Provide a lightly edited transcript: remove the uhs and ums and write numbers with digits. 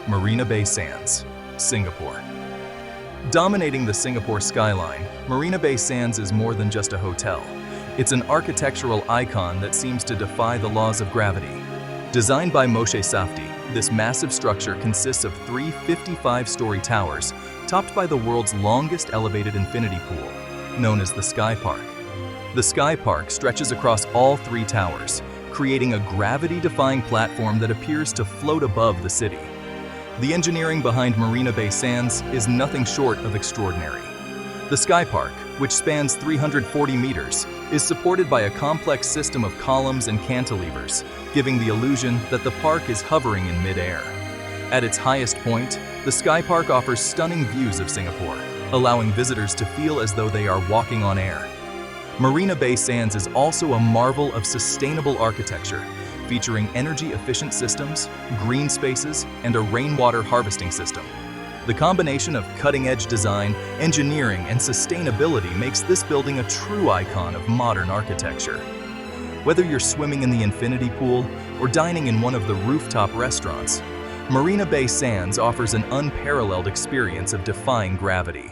Marina Bay Sands, Singapore. Dominating the Singapore skyline, Marina Bay Sands is more than just a hotel. It's an architectural icon that seems to defy the laws of gravity. Designed by Moshe Safdie, this massive structure consists of three 55-story towers, topped by the world's longest elevated infinity pool, known as the SkyPark. The SkyPark stretches across all three towers, creating a gravity-defying platform that appears to float above the city. The engineering behind Marina Bay Sands is nothing short of extraordinary. The SkyPark, which spans 340 meters, is supported by a complex system of columns and cantilevers, giving the illusion that the park is hovering in mid-air. At its highest point, the SkyPark offers stunning views of Singapore, allowing visitors to feel as though they are walking on air. Marina Bay Sands is also a marvel of sustainable architecture, featuring energy-efficient systems, green spaces, and a rainwater harvesting system. The combination of cutting-edge design, engineering, and sustainability makes this building a true icon of modern architecture. Whether you're swimming in the infinity pool or dining in one of the rooftop restaurants, Marina Bay Sands offers an unparalleled experience of defying gravity.